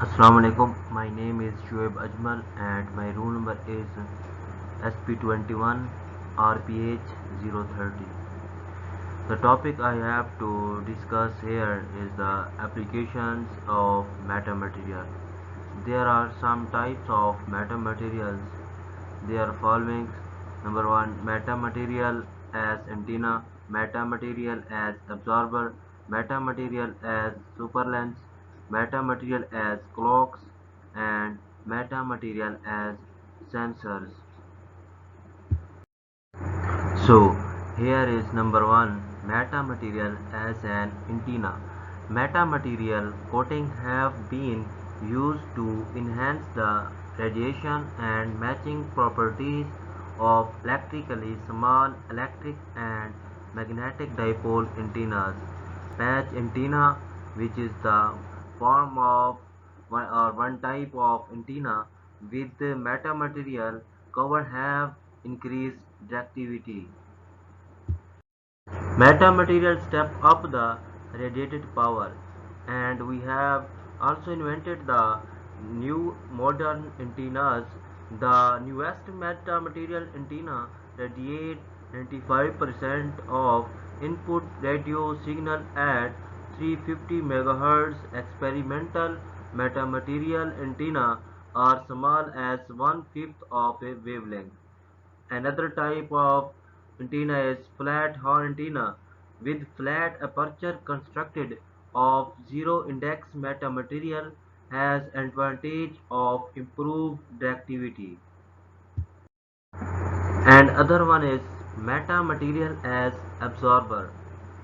Assalamualaikum. My name is Shoaib Ajmal and my roll number is SP21 RPH 030. The topic I have to discuss here is the applications of metamaterial. There are some types of metamaterials. They are following. Number 1, metamaterial as antenna, metamaterial as absorber, metamaterial as superlens, metamaterial as clocks, and metamaterial as sensors. So here is number 1, metamaterial as an antenna. Metamaterial coating have been used to enhance the radiation and matching properties of electrically small electric and magnetic dipole antennas. Patch antenna, which is the form of one type of antenna with the metamaterial cover, have increased directivity. Metamaterials step up the radiated power, and we have also invented the new modern antennas. The newest metamaterial antenna radiate 95% of input radio signal at 350 MHz. Experimental metamaterial antenna are small as one-fifth of a wavelength. Another type of antenna is flat horn antenna with flat aperture constructed of zero index metamaterial has advantage of improved directivity. And other one is metamaterial as absorber.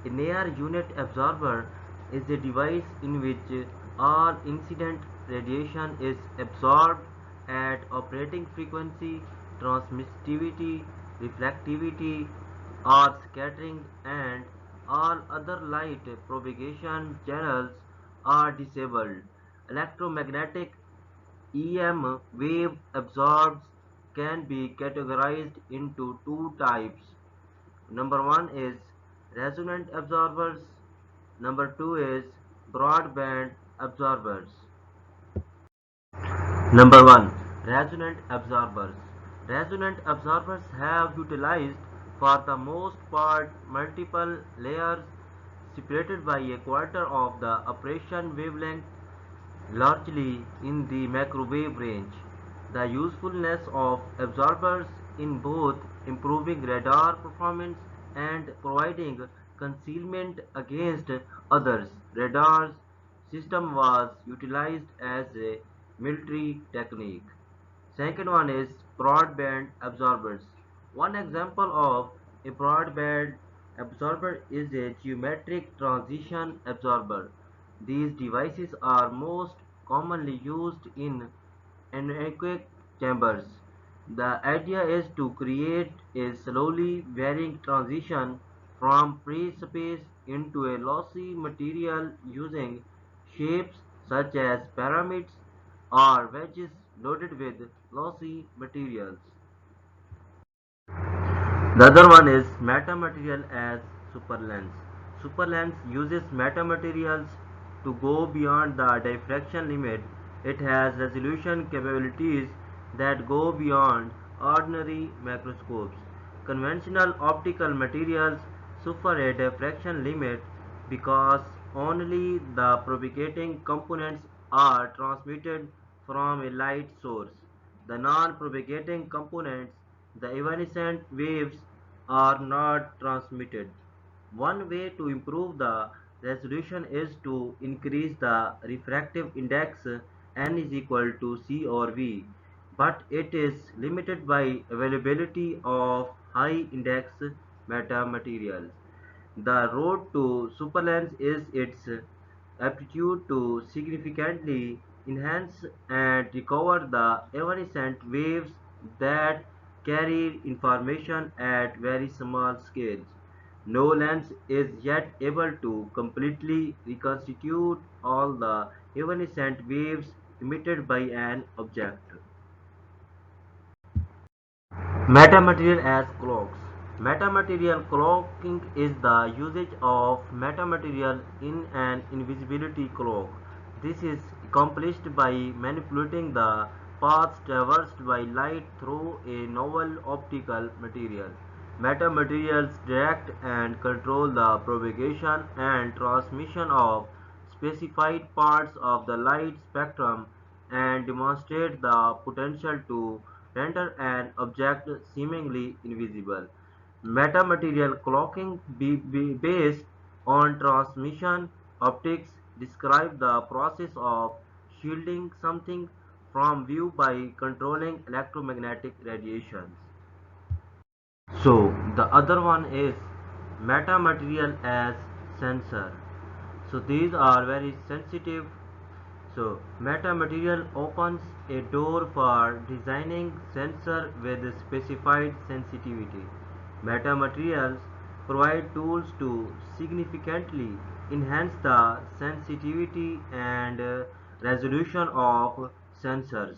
A near unit absorber is a device in which all incident radiation is absorbed at operating frequency, transmissivity, reflectivity, or scattering, and all other light propagation channels are disabled. Electromagnetic EM wave absorbs can be categorized into two types. Number one is resonant absorbers. Number two is broadband absorbers. Number one, resonant absorbers. Resonant absorbers have utilized for the most part multiple layers separated by a quarter of the operation wavelength, largely in the microwave range. The usefulness of absorbers in both improving radar performance and providing concealment against others' radars system was utilized as a military technique. Second one is broadband absorbers. One example of a broadband absorber is a geometric transition absorber. These devices are most commonly used in anechoic chambers. The idea is to create a slowly varying transition from free space into a lossy material using shapes such as pyramids or wedges loaded with lossy materials. The other one is metamaterial as superlens. Superlens uses metamaterials to go beyond the diffraction limit. It has resolution capabilities that go beyond ordinary microscopes. Conventional optical materials suffer a diffraction limit because only the propagating components are transmitted from a light source. The non-propagating components, the evanescent waves, are not transmitted. One way to improve the resolution is to increase the refractive index n is equal to C or V, but it is limited by availability of high index metamaterials. The road to superlens is its aptitude to significantly enhance and recover the evanescent waves that carry information at very small scales. No lens is yet able to completely reconstitute all the evanescent waves emitted by an object. Metamaterial as clocks. Metamaterial clocking is the usage of metamaterial in an invisibility cloak. This is accomplished by manipulating the paths traversed by light through a novel optical material. Metamaterials direct and control the propagation and transmission of specified parts of the light spectrum and demonstrate the potential to render an object seemingly invisible. Metamaterial clocking based on transmission optics describe the process of shielding something from view by controlling electromagnetic radiations. So the other one is metamaterial as sensor. So these are very sensitive. So metamaterial opens a door for designing sensor with specified sensitivity. Metamaterials provide tools to significantly enhance the sensitivity and resolution of sensors.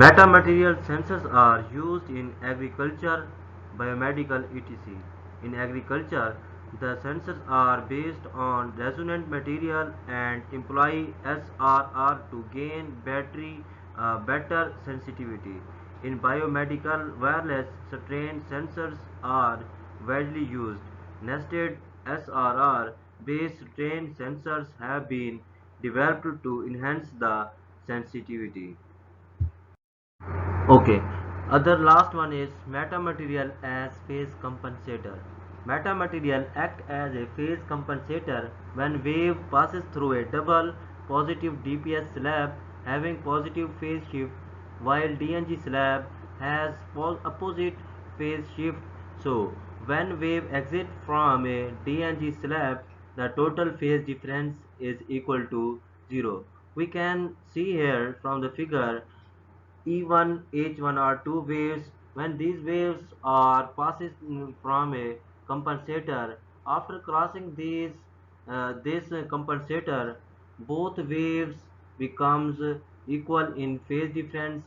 Metamaterial sensors are used in agriculture, biomedical etc. In agriculture, the sensors are based on resonant material and employ SRR to gain better sensitivity. In biomedical, wireless strain sensors are widely used. Nested SRR based strain sensors have been developed to enhance the sensitivity. Okay, other last one is metamaterial as phase compensator. Metamaterial act as a phase compensator when wave passes through a double positive DPS slab having positive phase shift while DNG slab has opposite phase shift. So when wave exits from a DNG slab, the total phase difference is equal to 0. We can see here from the figure E1, H1 are two waves. When these waves are passes from a compensator, after crossing this compensator, both waves becomes equal in phase difference.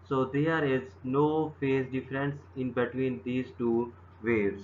So there is no phase difference in between these two waves.